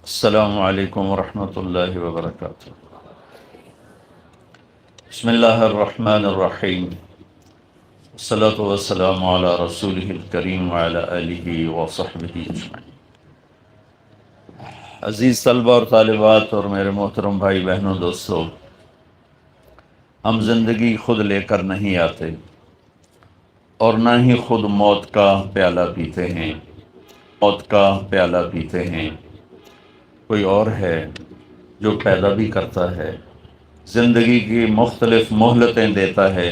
السلام علیکم ورحمۃ اللہ وبرکاتہ۔ بسم اللہ الرحمن الرحیم، الصلاۃ والسلام علی رسولہ الکریم وعلی آلہ وصحبہ اجمعین۔ عزیز طلبہ اور طالبات اور میرے محترم بھائی بہنوں دوستو، ہم زندگی خود لے کر نہیں آتے اور نہ ہی خود موت کا پیالہ پیتے ہیں۔ موت کا پیالہ پیتے ہیں کوئی اور ہے جو پیدا بھی کرتا ہے، زندگی کی مختلف مہلتیں دیتا ہے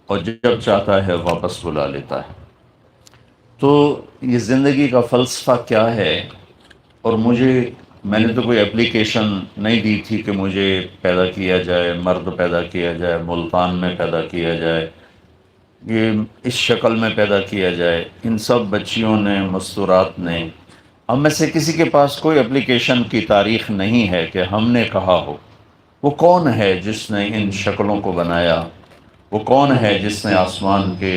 اور جب چاہتا ہے واپس بلا لیتا ہے۔ تو یہ زندگی کا فلسفہ کیا ہے؟ اور میں نے تو کوئی اپلیکیشن نہیں دی تھی کہ مجھے پیدا کیا جائے، مرد پیدا کیا جائے، ملتان میں پیدا کیا جائے، یہ اس شکل میں پیدا کیا جائے۔ ان سب بچیوں نے، مستورات نے، ہم میں سے کسی کے پاس کوئی اپلیکیشن کی تاریخ نہیں ہے کہ ہم نے کہا ہو وہ کون ہے جس نے ان شکلوں کو بنایا، وہ کون ہے جس نے آسمان کے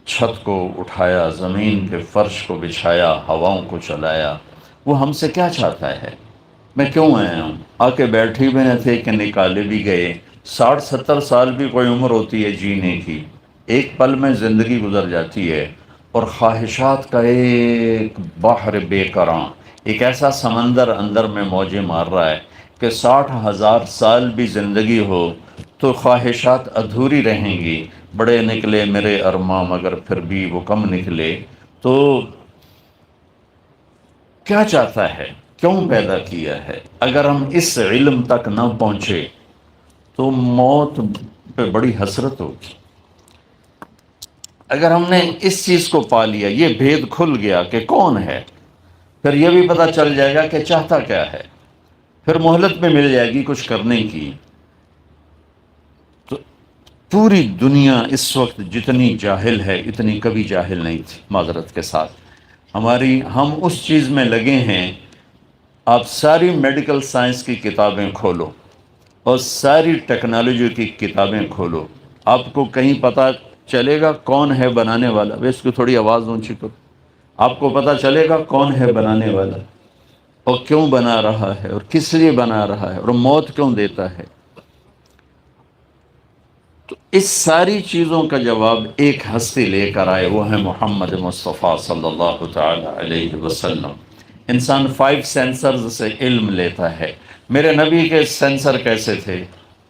چھت کو اٹھایا، زمین کے فرش کو بچھایا، ہواؤں کو چلایا۔ وہ ہم سے کیا چاہتا ہے؟ میں کیوں آیا ہوں؟ آ کے بیٹھے بھی نہ تھے کہ نکالے بھی گئے۔ 60-70 سال بھی کوئی عمر ہوتی ہے جینے کی، ایک پل میں زندگی گزر جاتی ہے اور خواہشات کا ایک بحر بے کراں، ایک ایسا سمندر اندر میں موجیں مار رہا ہے کہ 60,000 سال بھی زندگی ہو تو خواہشات ادھوری رہیں گی۔ بڑے نکلے میرے ارماں مگر پھر بھی وہ کم نکلے۔ تو کیا چاہتا ہے؟ کیوں پیدا کیا ہے؟ اگر ہم اس علم تک نہ پہنچے تو موت پہ بڑی حسرت ہوگی۔ اگر ہم نے اس چیز کو پا لیا، یہ بھید کھل گیا کہ کون ہے، پھر یہ بھی پتہ چل جائے گا کہ چاہتا کیا ہے، پھر مہلت میں مل جائے گی کچھ کرنے کی۔ تو پوری دنیا اس وقت جتنی جاہل ہے اتنی کبھی جاہل نہیں تھی، معذرت کے ساتھ۔ ہم اس چیز میں لگے ہیں۔ آپ ساری میڈیکل سائنس کی کتابیں کھولو اور ساری ٹیکنالوجی کی کتابیں کھولو، آپ کو کہیں پتہ چلے گا کون ہے بنانے والا؟ اس کی تھوڑی آواز اونچی کرو۔ آپ کو پتہ چلے گا کون ہے بنانے والا اور کیوں بنا رہا ہے اور کس لیے بنا رہا ہے اور موت کیوں دیتا ہے۔ تو اس ساری چیزوں کا جواب ایک ہستی لے کر آئے، وہ ہے محمد مصطفیٰ صلی اللہ تعالی علیہ وسلم۔ انسان 5 سینسرز سے علم لیتا ہے۔ میرے نبی کے سینسر کیسے تھے؟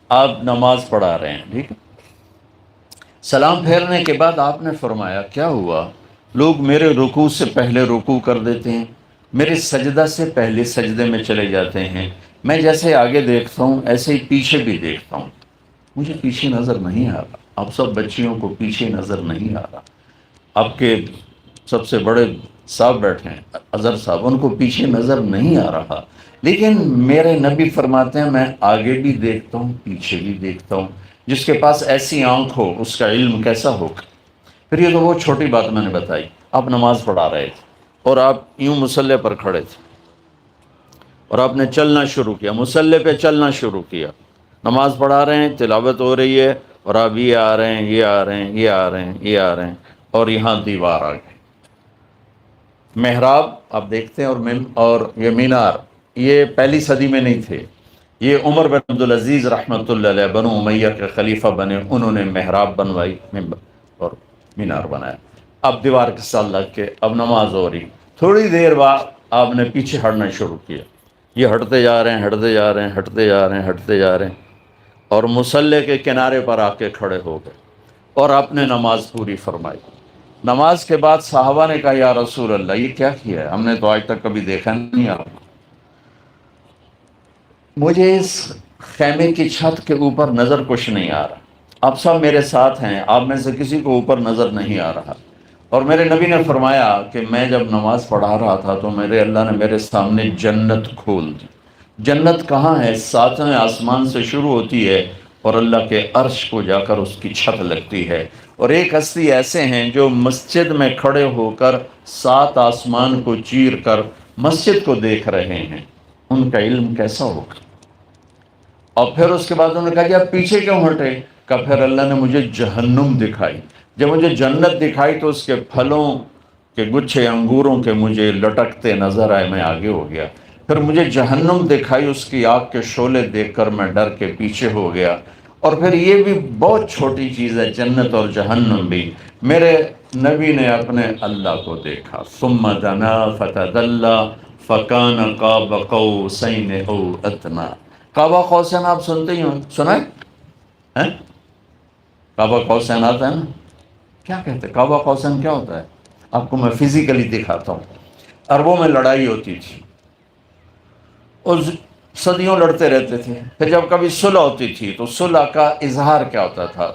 آپ نماز پڑھا رہے ہیں، ٹھیک ہے، سلام پھیرنے کے بعد آپ نے فرمایا کیا ہوا؟ لوگ میرے رکوع سے پہلے رکوع کر دیتے ہیں، میرے سجدہ سے پہلے سجدے میں چلے جاتے ہیں۔ میں جیسے آگے دیکھتا ہوں ایسے ہی پیچھے بھی دیکھتا ہوں، مجھے پیچھے نظر نہیں آ رہا۔ آپ سب بچیوں کو پیچھے نظر نہیں آ رہا۔ آپ کے سب سے بڑے صاحب بیٹھے ہیں اظہر صاحب، ان کو پیچھے نظر نہیں آ رہا، لیکن میرے نبی فرماتے ہیں میں آگے بھی دیکھتا ہوں پیچھے بھی دیکھتا ہوں۔ جس کے پاس ایسی آنکھ ہو اس کا علم کیسا ہوگا؟ پھر یہ تو وہ چھوٹی بات میں نے بتائی، آپ نماز پڑھا رہے تھے اور آپ یوں مصلی پر کھڑے تھے اور آپ نے چلنا شروع کیا، مصلی پہ چلنا شروع کیا، نماز پڑھا رہے ہیں، تلاوت ہو رہی ہے اور آپ یہ آ رہے ہیں، یہ آ رہے ہیں، یہ آ رہے ہیں، یہ آ رہے ہیں، اور یہاں دیوار آ گئی۔ محراب آپ دیکھتے ہیں اور یہ مینار، یہ پہلی صدی میں نہیں تھے، یہ عمر بن عبدالعزیز رحمۃ اللہ علیہ بنو امیہ کے خلیفہ بنے، انہوں نے محراب بنوائی اور مینار بنایا۔ اب دیوار کے ساتھ لگ کے اب نماز ہو رہی، تھوڑی دیر بعد آپ نے پیچھے ہٹنا شروع کیا، یہ ہٹتے جا رہے ہیں، ہٹتے جا رہے ہیں، ہٹتے جا رہے ہیں، ہٹتے جا رہے ہیں، اور مصلی کے کنارے پر آ کے کھڑے ہو گئے اور آپ نے نماز پوری فرمائی۔ نماز کے بعد صحابہ نے کہا یا رسول اللہ یہ کیا کیا ہے؟ ہم نے تو آج تک کبھی دیکھا نہیں آپ کو۔ مجھے اس خیمے کی چھت کے اوپر نظر کچھ نہیں آ رہا، آپ سب میرے ساتھ ہیں، آپ میں سے کسی کو اوپر نظر نہیں آ رہا۔ اور میرے نبی نے فرمایا کہ میں جب نماز پڑھا رہا تھا تو اللہ نے میرے سامنے جنت کھول دی۔ جنت کہاں ہے؟ 7ویں آسمان سے شروع ہوتی ہے اور اللہ کے عرش کو جا کر اس کی چھت لگتی ہے۔ اور ایک ہستی ایسے ہیں جو مسجد میں کھڑے ہو کر 7 آسمان کو چیر کر مسجد کو دیکھ رہے ہیں، ان کا علم کیسا ہوگا؟ اور پھر اس کے بعد انہوں نے کہا کہ آپ پیچھے کیوں ہٹے؟ کہ پھر اللہ نے مجھے جہنم دکھائی، جب مجھے جنت دکھائی تو اس کے پھلوں کے گچھے انگوروں کے مجھے لٹکتے نظر آئے، میں آگے ہو گیا۔ پھر مجھے جہنم دکھائی، اس کی آگ کے شعلے دیکھ کر میں ڈر کے پیچھے ہو گیا۔ اور پھر یہ بھی بہت چھوٹی چیز ہے، جنت اور جہنم بھی، میرے نبی نے اپنے اللہ کو دیکھا، ثم دنا فتدلی فکان قاب قوسین او ادنی۔ قاب قوسین آپ سنتے ہی ہوں، سنا ہے؟ قاب قوسین آتا ہے نا؟ کیا کہتے ہیں قاب قوسین؟ کیا ہوتا ہے؟ آپ کو میں فزیکلی دکھاتا ہوں۔ عربوں میں لڑائی ہوتی تھی اور صدیوں لڑتے رہتے تھے، پھر جب کبھی صلح ہوتی تھی تو صلح کا اظہار کیا ہوتا تھا؟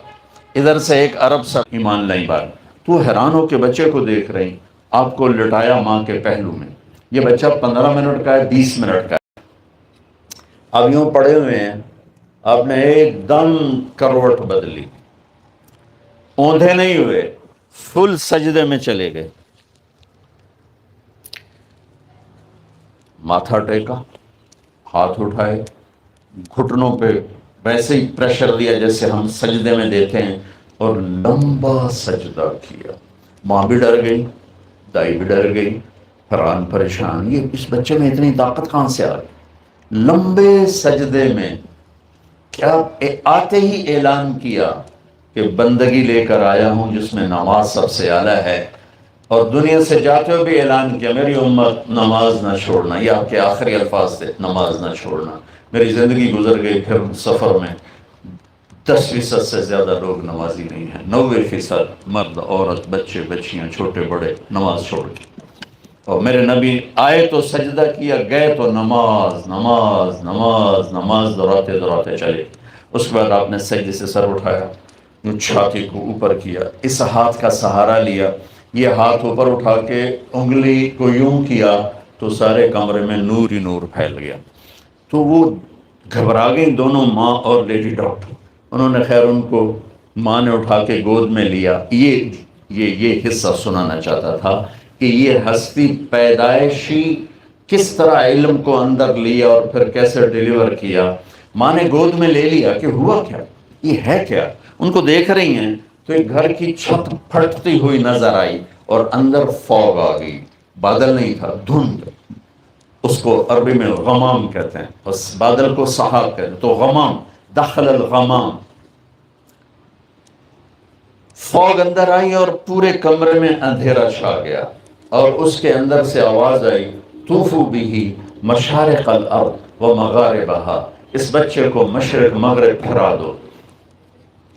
ادھر سے ایک عرب سا ایمان لائی بات، تو حیران ہو کے بچے کو دیکھ رہی، آپ کو لٹایا ماں کے پہلو میں، یہ بچہ 15 منٹ کا ہے، 20 منٹ کا ہے، اب یوں پڑے ہوئے ہیں، آپ نے ایک دم کروٹ بدلی، اوندھے نہیں ہوئے، فل سجدے میں چلے گئے، ماتھا ٹیکا، ہاتھ اٹھائے، گھٹنوں پہ ویسے ہی پریشر دیا جیسے ہم سجدے میں دیتے ہیں، اور لمبا سجدہ کیا۔ ماں بھی ڈر گئی، دائی بھی ڈر گئی، حیران پریشان، یہ اس بچے میں اتنی طاقت کہاں سے آ گئی؟ لمبے سجدے میں کیا آتے ہی اعلان کیا کہ بندگی لے کر آیا ہوں جس میں نماز سب سے اعلیٰ ہے، اور دنیا سے جاتے ہوئے بھی اعلان کیا میری امت نماز نہ چھوڑنا، یہ آپ کے آخری الفاظ تھے، نماز نہ چھوڑنا۔ میری زندگی گزر گئی پھر سفر میں 10% سے زیادہ لوگ نمازی نہیں ہیں، 90% مرد عورت بچے بچیاں چھوٹے بڑے نماز چھوڑ کے، اور میرے نبی آئے تو سجدہ کیا، گئے تو نماز نماز نماز نماز دہراتے دہراتے چلے۔ اس کے بعد آپ نے سجدے سے سر اٹھایا، یوں چھاتی کو اوپر کیا، اس ہاتھ کا سہارا لیا، یہ ہاتھ اوپر اٹھا کے انگلی کو یوں کیا تو سارے کمرے میں نور ہی نور پھیل گیا۔ تو وہ گھبرا گئی دونوں، ماں اور لیڈی ڈاکٹر، انہوں نے خیر ان کو ماں نے اٹھا کے گود میں لیا۔ یہ حصہ سنانا چاہتا تھا کہ یہ ہستی پیدائشی کس طرح علم کو اندر لیا اور پھر کیسے ڈیلیور کیا۔ ماں نے گود میں لے لیا کہ ہوا کیا، یہ ہے کیا؟ ان کو دیکھ رہی ہیں تو ایک گھر کی چھت پھٹتی ہوئی نظر آئی اور اندر فوگ آ گئی، بادل نہیں تھا، دھند، اس کو عربی میں غمام کہتے ہیں، اس بادل کو سحاب کہتے ہیں، تو غمام، دخل الغمام، فوگ اندر آئی اور پورے کمرے میں اندھیرا چھا گیا، اور اس کے اندر سے آواز آئی طوفوا بہ مشارق الارض و مغاربہا، اس بچے کو مشرق مغرب پھرا دو،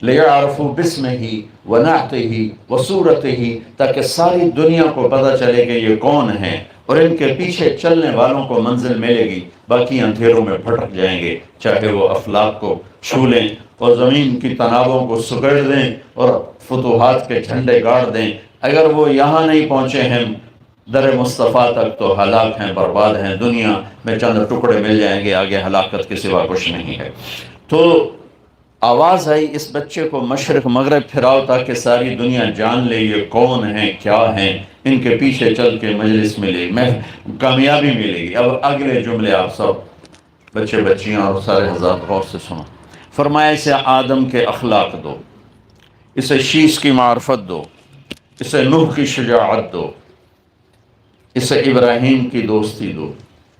لِيَعْرَفُوا بِاسْمِهِ وَنَعْتِهِ وَصُورَتِهِ، تاکہ ساری دنیا کو پتہ چلے کہ یہ کون ہیں، اور ان کے پیچھے چلنے والوں کو منزل ملے گی، باقی اندھیروں میں بھٹک جائیں گے، چاہے وہ افلاک کو چھو لیں اور زمین کی تنابوں کو سکڑ دیں اور فتوحات کے جھنڈے گاڑ دیں، اگر وہ یہاں نہیں پہنچے ہیں در مصطفیٰ تک تو ہلاک ہیں، برباد ہیں، دنیا میں چند ٹکڑے مل جائیں گے، آگے ہلاکت کے سوا کچھ نہیں ہے۔ تو آواز آئی اس بچے کو مشرق مغرب پھراؤ تاکہ ساری دنیا جان لے یہ کون ہیں، کیا ہیں، ان کے پیچھے چل کے مجلس ملے، میں کامیابی ملے گی۔ اب اگلے جملے آپ سب بچے بچیاں اور سارے حضرات غور سے سنو۔ فرمایا اسے آدم کے اخلاق دو، اسے شیش کی معرفت دو، اسے نوح کی شجاعت دو، اسے ابراہیم کی دوستی دو،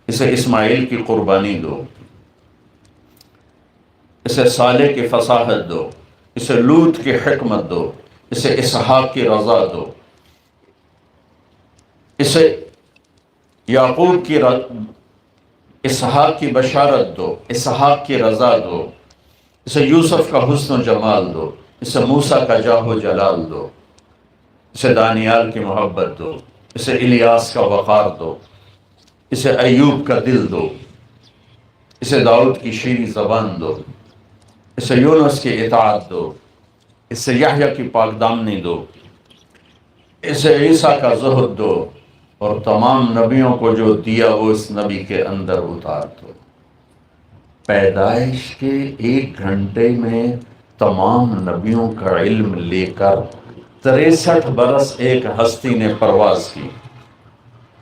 اسے اسماعیل کی قربانی دو، اسے صالح کی فصاحت دو، اسے لوط کی حکمت دو، اسے اسحاق کی رضا دو، اسے یعقوب کی اسحاق کی بشارت دو، اسحاق کی رضا دو، اسے یوسف کا حسن و جمال دو، اسے موسیٰ کا جاہ و جلال دو، اسے دانیال کی محبت دو، اسے الیاس کا وقار دو، اسے ایوب کا دل دو، اسے داؤد کی شیریں زبان دو، اسے یونس کی اطاعت دو، اسے یحییٰ کی پاک دامنی دو، اسے عیسیٰ کا زہد دو، اور تمام نبیوں کو جو دیا وہ اس نبی کے اندر اتار دو۔ پیدائش کے 1 گھنٹے میں تمام نبیوں کا علم لے کر 63 برس ایک ہستی نے پرواز کی،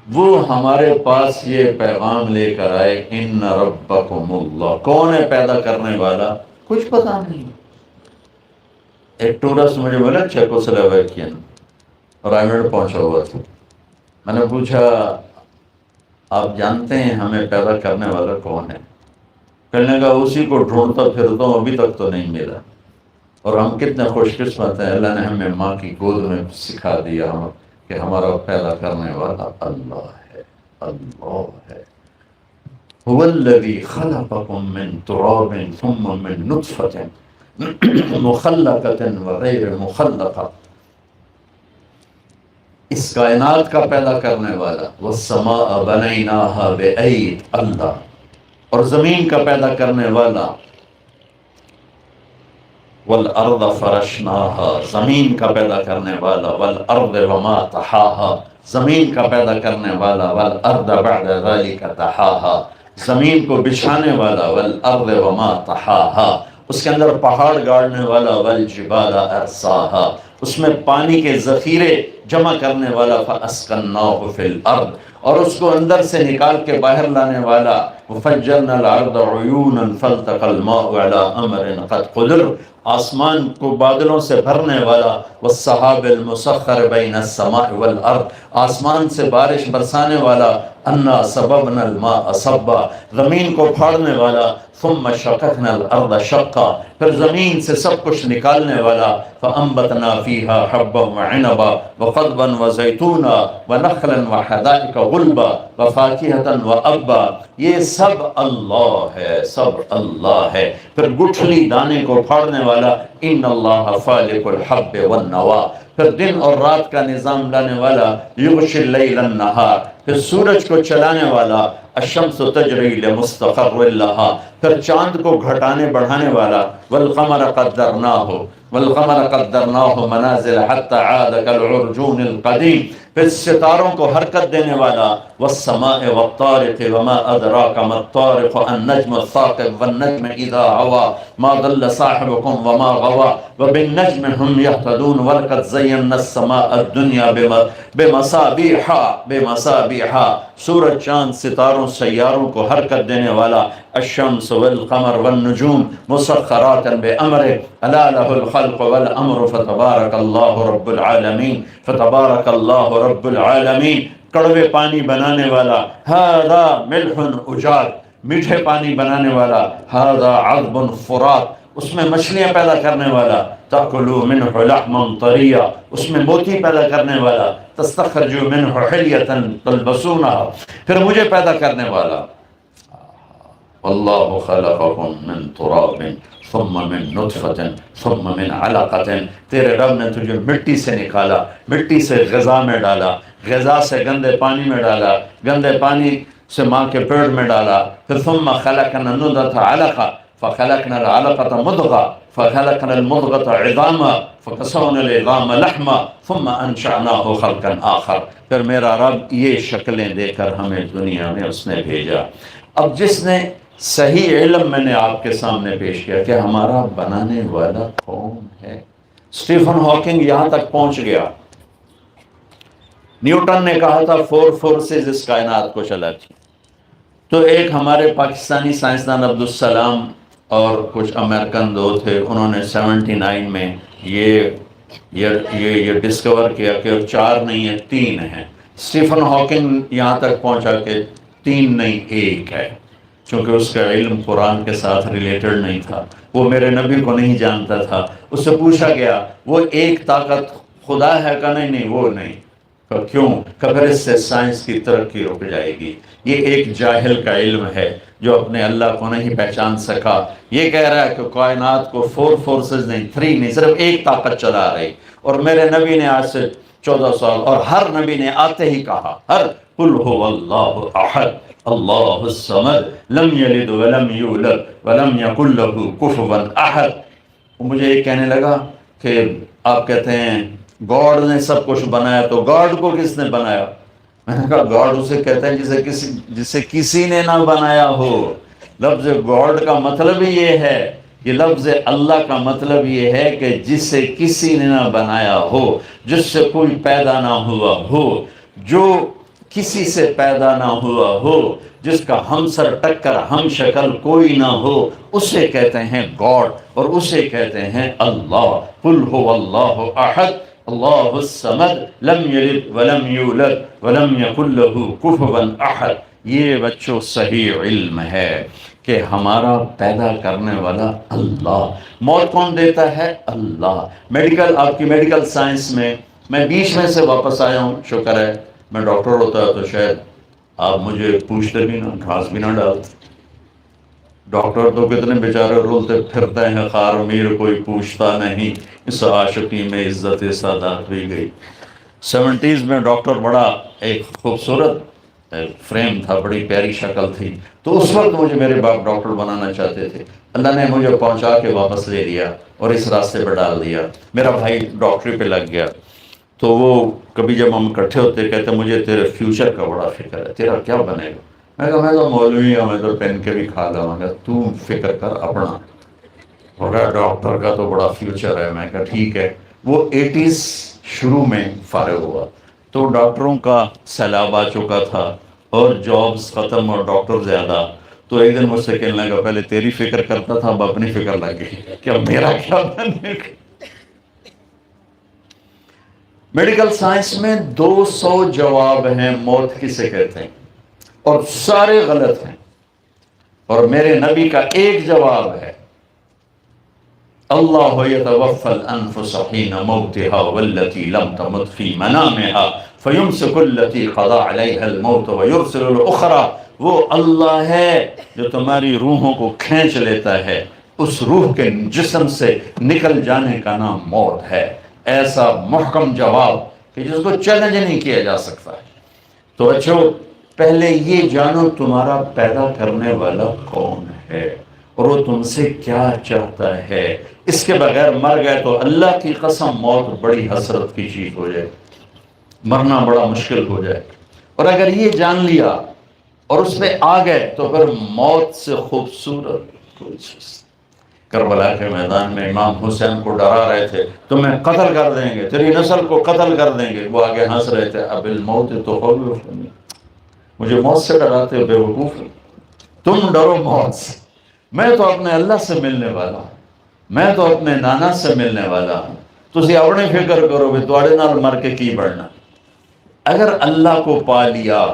وہ ہمارے پاس یہ پیغام لے کر آئے ان ربکم اللہ۔ کون ہے پیدا کرنے والا؟ کچھ پتا نہیں۔ ایک ٹورسٹ مجھے بولا چیکوسلوواکین اور آئرلینڈ پہنچا ہوا تھا، میں نے پوچھا آپ جانتے ہیں ہمیں پیدا کرنے والا کون ہے؟ کہنے کا اسی کو ڈھونڈتا پھرتا ہوں، ابھی تک تو نہیں ملا۔ اور ہم کتنے خوش قسمت ہیں، اللہ نے ہمیں ماں کی گود میں سکھا دیا کہ ہمارا پیدا کرنے والا اللہ ہے، اللہ ہے۔ هو الذی خلقکم من تراب ثم من نطفة مخلقة وغیر مخلقة، اس کائنات کا پیدا کرنے والا، والسماء بنیناها بأید، اللہ، اور زمین کا پیدا کرنے والا، والارض فرشناها، زمین کا پیدا کرنے والا، والارض وما طحاها، زمین کا پیدا کرنے والا، والارض بعد ذلك طحاها، زمین کو بچھانے والا، والارض وما طحاها، اس کے اندر پہاڑ گاڑنے والا، والجبال ارساها، اس میں پانی کے ذخیرے جمع کرنے والا، فاسکناہ فی الارض، اور اس کو اندر سے نکال کے باہر لانے والا، وفجرنا الارض عیونا فالتقى الماء على امر قد قدر، آسمان کو بادلوں سے بھرنے والا، والسحاب المسخر بین السماء والارض، آسمان سے بارش برسانے والا، انا سببنا الماء صبا، زمین کو پھاڑنے والا، ثم شققنا الارض شقا، پھر زمین سے سب کچھ نکالنے والا، فانبتنا فیہا حبا وعنبا وقضبا وزیتونا ونخلا وحدائق غلبا وفاکہتا وابا، یہ سب اللہ ہے، سب اللہ ہے۔ پھر گٹھلی دانے کو پھاڑنے والا، ان اللہ فالق الحب والنوا، پھر دن اور رات کا نظام لانے والا، یغشی اللیل النہار، پھر سورج کو چلانے والا، الشمس تجری لمستقر لہا، پھر چاند کو گھٹانے بڑھانے والا، والقمر قدرناہ، والقمر قدرناہ منازل حتی عاد کالعرجون القدیم، پھر ستاروں کو حرکت دینے والا، والسماء والطارق وما ادراک ما الطارق النجم الثاقب والنجم اذا ہوا ما ضل صاحبكم وما غوا وبالنجم هم يهتدون ولقد زينا السماء الدنيا بمصابيح، سورج چاند ستاروں سیاروں کو حرکت دینے والا، الشمس والقمر والنجوم مسخرات بأمره الا له الخلق والامر فتبارك الله رب العالمین، فتبارك الله رب العالمین۔ کڑوے پانی بنانے والا، هذا ملح اجاج، میٹھے پانی بنانے والا، هذا عذب فرات، اس میں مچھلیاں پیدا کرنے والا، تأکلوا منه لحما طریا، اس میں موتی پیدا کرنے والا، تستخرجوا منه حلیة تلبسونها، پھر مجھے پیدا کرنے والا، اللہ خلقکم من تراب ثم من نطفة ثم من علقة، تیرے رب نے تجھے مٹی سے نکالا، مٹی سے غذا میں ڈالا، غذا سے گندے پانی میں ڈالا، گندے پانی سے ماں کے پیٹ میں ڈالا، پھر ثم خلقنا النطفة علقة فخلقنا العلقة مضغة فخلقنا المضغة عظاما فكسونا العظام لحما ثم انشأناه خلقا آخر، پھر میرا رب یہ شکلیں دے کر ہمیں دنیا میں اس نے بھیجا۔ اب جس نے صحیح علم میں نے آپ کے سامنے پیش کیا کہ ہمارا بنانے والا کون ہے۔ اسٹیفن ہاکنگ یہاں تک پہنچ گیا، نیوٹن نے کہا تھا 4 فورسز اس کائنات کو چلاتی، تو ایک ہمارے پاکستانی سائنسدان عبدالسلام اور کچھ امریکن دو تھے، انہوں نے 79 میں یہ ڈسکور کیا کہ 4 نہیں ہے 3 ہیں۔ اسٹیفن ہاکنگ یہاں تک پہنچا کہ 3 نہیں 1 ہے، چونکہ اس کا علم قرآن کے ساتھ ریلیٹڈ نہیں تھا، وہ میرے نبی کو نہیں جانتا تھا۔ اس سے پوچھا گیا وہ ایک طاقت خدا ہے کہ نہیں، وہ نہیں، کیوں؟ کہ پھر اس سے سائنس کی ترقی رک جائے گی، یہ ایک جاہل کا علم ہے جو اپنے اللہ کو نہیں پہچان سکا۔ یہ کہہ رہا ہے کہ کائنات کو 4 فورسز نہیں 3 نہیں، صرف ایک طاقت چلا رہی، اور میرے نبی نے آج سے 14 سال اور ہر نبی نے آتے ہی کہا، ہر قل هو اللہ احد اللہ الصمد لم یلد ولم یولد ولم یکن له کفوا احد۔ مجھے یہ کہنے لگا کہ آپ کہتے ہیں گاڈ نے سب کچھ بنایا، تو گاڈ کو کس نے بنایا؟ میں نے کہا گاڈ اسے کہتے ہیں جسے کسی نے نہ بنایا ہو۔ لفظ گاڈ کا مطلب ہی یہ ہے، یہ لفظ اللہ کا مطلب یہ ہے کہ جسے کسی نے نہ بنایا ہو، جس سے کوئی پیدا نہ ہوا ہو، جو کسی سے پیدا نہ ہوا ہو، جس کا ہم سر ٹکر ہم شکل کوئی نہ ہو، اسے کہتے ہیں گاڈ، اور اسے کہتے ہیں اللہ۔ قل هو اللہ احد اللہ الصمد لم یلد ولم یولد ولم یکن له کفوا احد۔ یہ بچوں صحیح علم ہے کہ ہمارا پیدا کرنے والا اللہ، موت کون دیتا ہے؟ اللہ۔ میڈیکل، آپ کی میڈیکل سائنس میں بیچ میں سے واپس آیا ہوں، شکر ہے، میں ڈاکٹر ہوتا تو شاید آپ مجھے پوچھتے بھی نہ، گھاس بھی نہ ڈالتے۔ ڈاکٹر تو کتنے بیچارے رولتے پھرتے ہیں، خار میر کوئی پوچھتا نہیں، اس عاشقی میں عزت سادات بھی گئی۔ سیونٹیز میں ڈاکٹر بڑا ایک خوبصورت فریم تھا، بڑی پیاری شکل تھی، تو اس وقت مجھے میرے باپ ڈاکٹر بنانا چاہتے تھے۔ اللہ نے مجھے پہنچا کے واپس لے لیا اور اس راستے پہ ڈال دیا۔ میرا بھائی ڈاکٹری پہ لگ گیا، تو وہ کبھی جب ہم اکٹھے ہوتے کہتے مجھے تیرے فیوچر کا بڑا فکر ہے، تیرا کیا بنے گا؟ میں کہا میں تو مولوی ہوں، میں تو پہن کے بھی کھا جاؤں گا، تو فکر کر اپنا۔ ہوگا ڈاکٹر کا تو بڑا فیوچر ہے۔ میں کہا ٹھیک ہے۔ وہ 80s شروع میں فارغ ہوا تو ڈاکٹروں کا سیلاب آ چکا تھا اور جابز ختم اور ڈاکٹر زیادہ، تو ایک دن مجھ سے کہنے لگا پہلے تیری فکر کرتا تھا، اب اپنی فکر لگ گئی کہ میرا کیا بنے گا۔ میڈیکل سائنس میں 200 جواب ہیں موت کسے کہتے ہیں، اور سارے غلط ہیں، اور میرے نبی کا ایک جواب ہے، اللہ یتوفی الانفس حین موتها والتي لم تمت في منامها فيمسك التي قضى عليها الموت ويرسل الاخرى۔ وہ اللہ ہے جو تمہاری روحوں کو کھینچ لیتا ہے، اس روح کے جسم سے نکل جانے کا نام موت ہے۔ ایسا محکم جواب کہ جس کو چیلنج نہیں کیا جا سکتا ہے۔ تو بچوں، پہلے یہ جانو تمہارا پیدا کرنے والا کون ہے اور وہ تم سے کیا چاہتا ہے۔ اس کے بغیر مر گئے تو اللہ کی قسم موت بڑی حسرت کی چیز ہو جائے، مرنا بڑا مشکل ہو جائے۔ اور اگر یہ جان لیا اور اس پہ آ گئے تو پھر موت سے خوبصورت کوئی چیز۔ کربلا کے میدان میں امام حسین کو ڈرا رہے تھے، تمہیں قتل کر دیں گے، تیری نسل کو قتل کر دیں گے، وہ آگے ہنس رہے تھے، اب الموت تو خوفنی، مجھے موت سے ڈراتے ہو بے وقوف، تم ڈرو موت سے، میں تو اپنے اللہ سے ملنے والا ہوں، میں تو اپنے نانا سے ملنے والا ہوں، تسی اپنے فکر کرو بھی تواڈے نال مر کے کی بڑھنا۔ اگر اللہ کو پا لیا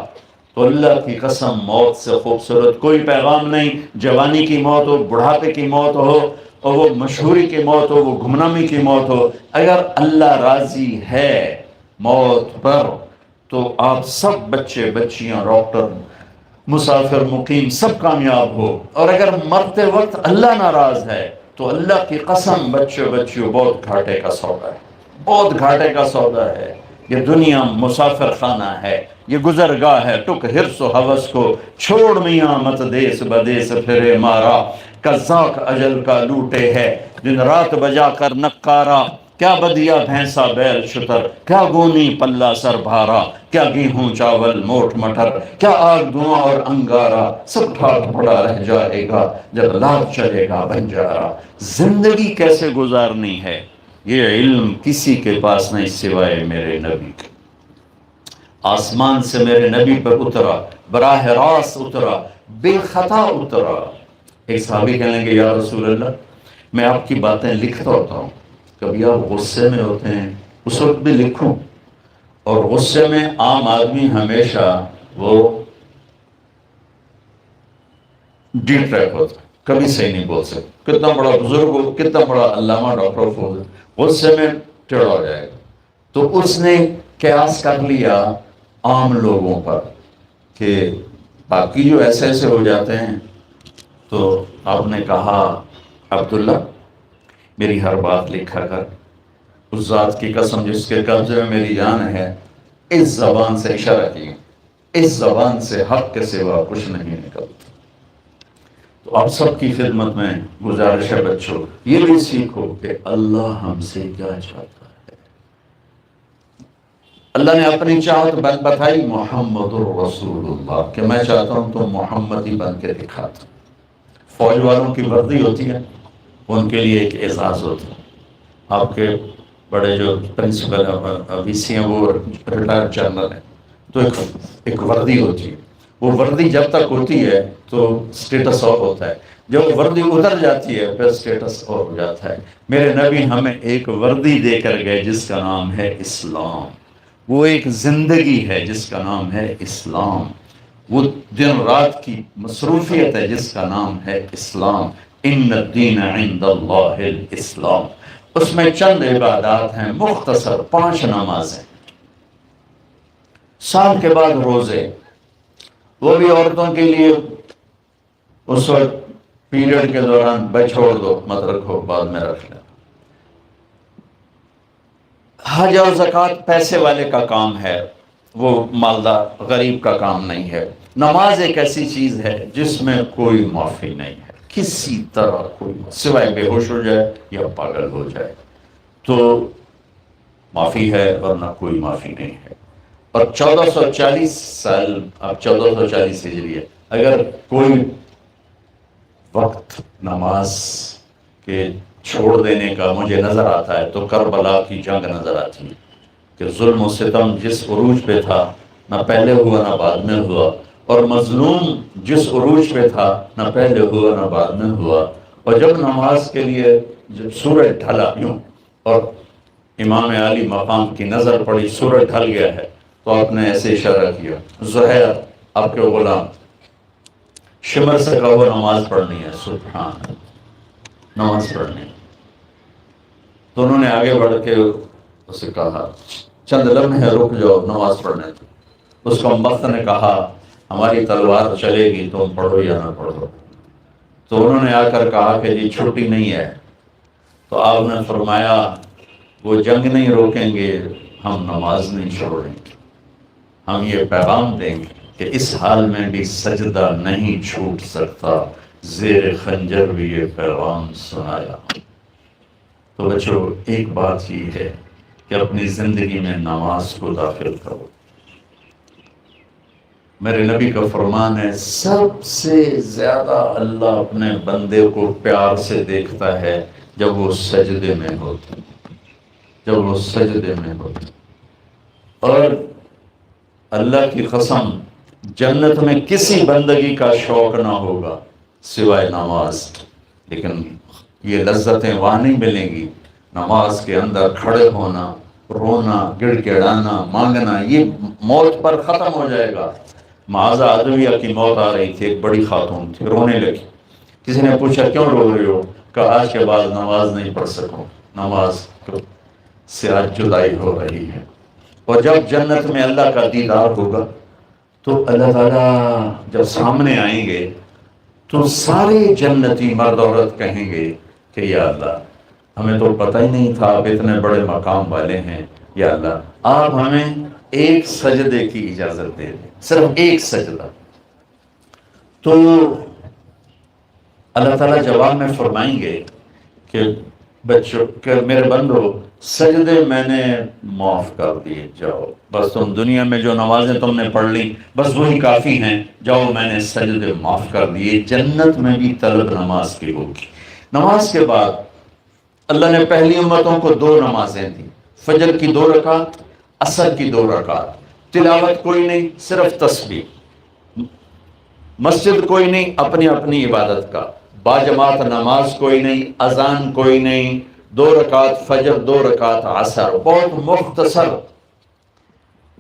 تو اللہ کی قسم موت سے خوبصورت کوئی پیغام نہیں۔ جوانی کی موت ہو، بڑھاپے کی موت ہو، اور وہ مشہوری کی موت ہو، وہ گمنامی کی موت ہو، اگر اللہ راضی ہے موت پر تو آپ سب بچے بچیاں، ڈاکٹر، مسافر، مقیم، سب کامیاب ہو۔ اور اگر مرتے وقت اللہ ناراض ہے تو اللہ کی قسم بچوں بچیوں بہت گھاٹے کا سودا ہے، بہت گھاٹے کا سودا ہے۔ یہ دنیا مسافر خانہ ہے، یہ گزرگاہ ہے، ٹک حرص و حوث کو چھوڑ میاں مت دیس بدیس پھرے مارا، قزاق اجل کا لوٹے ہے دن رات بجا کر نکارا، کیا بدیا بھینسا بیل شتر، کیا گونی پلہ سر بھارا، کیا گیہوں چاول موٹ مٹر، کیا آگ دھواں اور انگارا، سب ٹھاٹ پڑا رہ جائے گا جب لاد چلے گا بنجارا۔ زندگی کیسے گزارنی ہے یہ علم کسی کے پاس نہیں سوائے میرے نبی کے۔ آسمان سے میرے نبی پر اترا، براہ راست اترا، بے خطا اترا۔ ایک صحابی کہنے لگے یا رسول اللہ، میں آپ کی باتیں لکھتا ہوتا ہوں، کبھی آپ غصے میں ہوتے ہیں اس وقت بھی لکھوں؟ اور غصے میں عام آدمی ہمیشہ وہ ڈی ٹریک ہوتا ہے، کبھی صحیح نہیں بول سکتا، کتنا بڑا بزرگ ہو، کتنا بڑا علامہ ڈاکٹر ہو، غصے میں ٹیڑھا ہو جائے گا۔ تو اس نے قیاس کر لیا عام لوگوں پر کہ باقی جو ایسے ایسے ہو جاتے ہیں، تو آپ نے کہا عبداللہ میری ہر بات لکھا کر، اس ذات کی قسم جس کے قبضے میں میری جان ہے، اس زبان سے اشارہ کی، اس زبان سے حق کے سوا کچھ نہیں نکلتا۔ تو آپ سب کی خدمت میں گزارش ہے بچوں، یہ بھی سیکھو کہ اللہ ہم سے کیا چاہتا ہے۔ اللہ نے اپنی چاہت بتائی محمد الرسول اللہ، کہ میں چاہتا ہوں تم محمدی بن کے دکھاتا۔ فوج والوں کی وردی ہوتی ہے، ان کے لیے ایک اعزاز ہوتا ہے۔ آپ کے بڑے جو پرنسپل وی سی ہیں وہ ریٹائر جنرل ہیں، تو ایک وردی ہوتی ہے، وہ وردی جب تک ہوتی ہے تو سٹیٹس آف ہوتا ہے، جب وردی اتر جاتی ہے پھر سٹیٹس آف ہو جاتا ہے۔ میرے نبی ہمیں ایک وردی دے کر گئے جس کا نام ہے اسلام، وہ ایک زندگی ہے جس کا نام ہے اسلام۔ وہ دن رات کی مصروفیت ہے جس کا نام ہے اسلام۔ ان الدین عند اللہ الاسلام۔ اس میں چند عبادات ہیں مختصر، 5 نمازیں، سال کے بعد روزے، وہ بھی عورتوں کے لیے اس وقت پیریڈ کے دوران چھوڑ دو، مت رکھو، بعد میں رکھ لیں۔ حج اور زکوٰۃ پیسے والے کا کام ہے، وہ مالدار غریب کا کام نہیں ہے۔ نماز ایک ایسی چیز ہے جس میں کوئی معافی نہیں ہے، کسی طرح کوئی، سوائے بے ہوش ہو جائے یا پاگل ہو جائے تو معافی ہے، ورنہ کوئی معافی نہیں ہے۔ اور 1440 سال، اب 1440 ہجری ہے، اگر کوئی وقت نماز کے چھوڑ دینے کا مجھے نظر آتا ہے تو کربلا کی جنگ نظر آتی ہے کہ ظلم و ستم جس عروج پہ تھا، نہ پہلے ہوا نہ بعد میں ہوا، اور مظلوم جس عروج پہ تھا، نہ پہلے ہوا نہ بعد میں ہوا۔ اور جب نماز کے لیے جب سورج ڈھلا یوں اور امام علی مقام کی نظر پڑی، سورج ڈھل گیا ہے، تو آپ نے ایسے اشارہ کیا، زہیر آپ کے غلام، شمر سے کہو نماز پڑھنی ہے، سبحان، نماز پڑھنی ہے۔ تو انہوں نے آگے بڑھ کے اسے کہا چند لمحے رک جاؤ، نماز پڑھنے دو۔ اس کمبخت نے کہا ہماری تلوار چلے گی، تم پڑھو یا نہ پڑھو۔ تو انہوں نے آ کر کہا کہ جی چھٹی نہیں ہے۔ تو آپ نے فرمایا وہ جنگ نہیں روکیں گے، ہم نماز نہیں چھوڑیں گے، ہم یہ پیغام دیں گے کہ اس حال میں بھی سجدہ نہیں چھوٹ سکتا، زیر خنجر بھی یہ پیغام سنایا۔ تو بچوں ایک بات یہ ہے کہ اپنی زندگی میں نماز کو داخل کرو۔ میرے نبی کا فرمان ہے سب سے زیادہ اللہ اپنے بندے کو پیار سے دیکھتا ہے جب وہ سجدے میں ہوتا، جب وہ سجدے میں ہوتا۔ اور اللہ کی قسم جنت میں کسی بندگی کا شوق نہ ہوگا سوائے نماز، لیکن یہ لذتیں وہاں نہیں ملیں گی۔ نماز کے اندر کھڑے ہونا، رونا، گڑ گڑانا، مانگنا، یہ موت پر ختم ہو جائے گا۔ معاذہ عدویہ کی موت آ رہی تھی، ایک بڑی خاتون تھی، رونے لگی۔ کسی نے پوچھا کیوں رو رہی ہو؟ کہا آج کے بعد نماز نہیں پڑھ سکوں، نماز سے آج جدائی ہو رہی ہے۔ اور جب جنت میں اللہ کا دیدار ہوگا تو اللہ تعالیٰ جب سامنے آئیں گے تو سارے جنتی مرد عورت کہیں گے کہ یا اللہ ہمیں تو پتہ ہی نہیں تھا آپ اتنے بڑے مقام والے ہیں، یا اللہ آپ ہمیں ایک سجدے کی اجازت دے دیں، صرف ایک سجدہ۔ تو اللہ تعالیٰ جواب میں فرمائیں گے کہ بچوں کہ میرے بندو سجدے میں نے معاف کر دیے، جاؤ بس تم دنیا میں جو نمازیں تم نے پڑھ لی بس وہی کافی ہیں، جاؤ میں نے سجدے معاف کر دیے۔ جنت میں بھی طلب نماز کی ہوگی۔ نماز کے بعد اللہ نے پہلی امتوں کو 2 نمازیں دی، فجر کی 2 رکعت، عصر کی 2 رکعت۔ تلاوت کوئی نہیں، صرف تسبیح، مسجد کوئی نہیں، اپنی اپنی عبادت کا، باجماعت نماز کوئی نہیں، اذان کوئی نہیں، 2 رکعت فجر، 2 رکعت عصر، بہت مختصر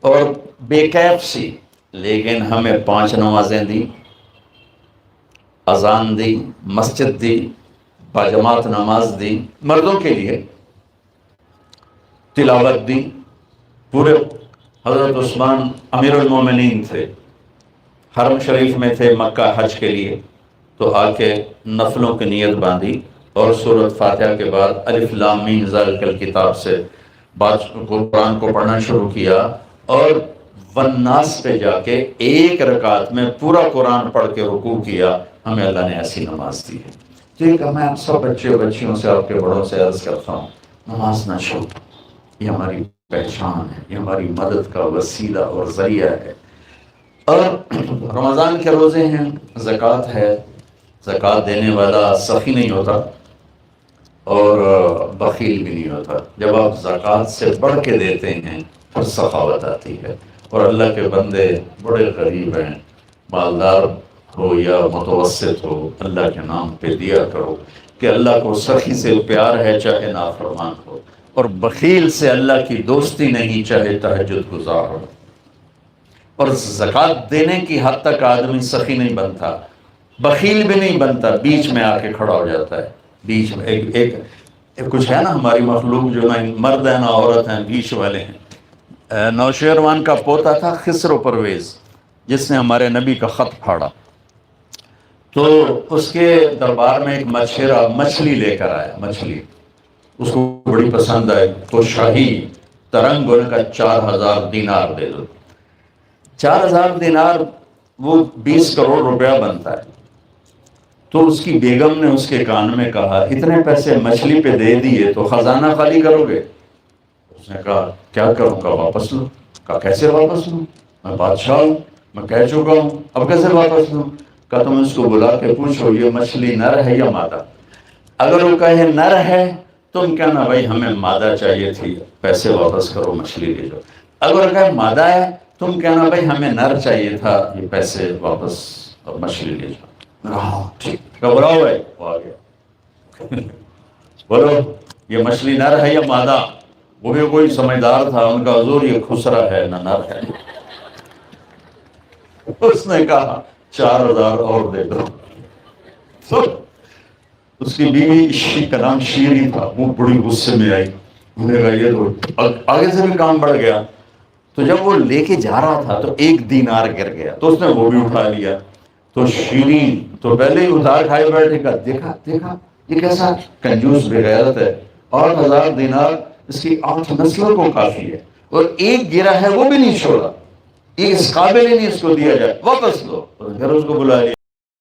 اور بے کیف سی، لیکن ہمیں 5 نمازیں دی، اذان دی، مسجد دی، باجماعت نماز دی مردوں کے لیے، تلاوت دی۔ پورے حضرت عثمان امیر المومنین تھے، حرم شریف میں تھے مکہ حج کے لیے، تو آ کے نفلوں کی نیت باندھی اور سورۃ فاتحہ کے بعد الف لام میم ذالک الکتاب سے قرآن کو پڑھنا شروع کیا، اور والناس پہ جا کے 1 رکعت میں پورا قرآن پڑھ کے رکوع کیا۔ ہمیں اللہ نے ایسی نماز دی ہے۔ ٹھیک ہے، میں آپ سب بچے بچیوں سے، آپ کے بڑوں سے عرض کرتا ہوں، نماز نہ چھوڑو، یہ ہماری پہچان ہے، یہ ہماری مدد کا وسیلہ اور ذریعہ ہے۔ اور رمضان کے روزے ہیں، زکوٰۃ ہے، زکوٰۃ دینے والا سخی نہیں ہوتا اور بخیل بھی نہیں ہوتا۔ جب آپ زکوٰۃ سے بڑھ کے دیتے ہیں پھر سخاوت آتی ہے۔ اور اللہ کے بندے بڑے غریب ہیں، مالدار ہو یا متوسط ہو، اللہ کے نام پہ دیا کرو، کہ اللہ کو سخی سے پیار ہے چاہے نافرمان ہو، اور بخیل سے اللہ کی دوستی نہیں چاہے تہجد گزار ہو۔ اور زکوٰۃ دینے کی حد تک آدمی سخی نہیں بنتا، بخیل بھی نہیں بنتا، بیچ میں آ کے کھڑا ہو جاتا ہے۔ بیچ میں ایک کچھ ہے نا ہماری مخلوق جو نہ مرد ہے نہ عورت ہیں، بیچ والے ہیں۔ نوشیروان کا پوتا تھا خسرو پرویز، جس نے ہمارے نبی کا خط پھاڑا، تو اس کے دربار میں ایک مچھیرا مچھلی لے کر آیا، مچھلی اس کو بڑی پسند آئی، تو شاہی ترنگ ان کا 4000 دینار دے دو۔ 4000 دینار وہ 20 کروڑ روپیہ بنتا ہے۔ تو اس کی بیگم نے اس کے کان میں کہا اتنے پیسے مچھلی پہ دے دیے تو خزانہ خالی کرو گے؟ اس نے کہا کیا کروں گا، واپس لو۔ کہا کیسے واپس لوں، میں بادشاہ ہوں، میں کہہ چکا ہوں، اب کیسے واپس لوں؟ کہا تم اس کو بلا کے پوچھو یہ مچھلی نر ہے یا مادہ؟ اگر وہ کہے نر ہے تم کہنا بھائی ہمیں مادہ چاہیے تھی، پیسے واپس کرو، مچھلی لے جاؤ۔ اگر کہے مادہ ہے تم کہنا بھائی ہمیں نر چاہیے تھا، یہ پیسے واپس اور مچھلی لے جاؤ۔ ہاں ٹھیک، گھبراؤ بھائی، وہ آ گیا۔ بولو یہ مچھلی نر ہے یا مادہ؟ وہ بھی کوئی سمجھدار تھا، ان کا حضور یہ خسرا ہے نہ نر ہے۔ اس نے کہا 4000 اور دے دو۔ تو اس کی بیوی کا نام شیری تھا، وہ بڑی غصے میں آئی، انہوں نے کہا یہ تو آگے سے بھی کام بڑھ گیا۔ تو جب وہ لے کے جا رہا تھا تو 1 دینار گر گیا، تو اس نے وہ بھی اٹھا لیا۔ تو شیرین تو پہلے ہی ادھار کھائے بیٹھے گا، دیکھا دیکھا یہ کیسا کنجوس بے غیرت ہے، 8000 دینار اس کی 8 نسلوں کو کافی ہے، اور ایک گرا ہے وہ بھی نہیں چھوڑا، یہ اس قابل ہی نہیں اس کو دیا جائے، واپس لو۔ پھر اس کو بلا لیا۔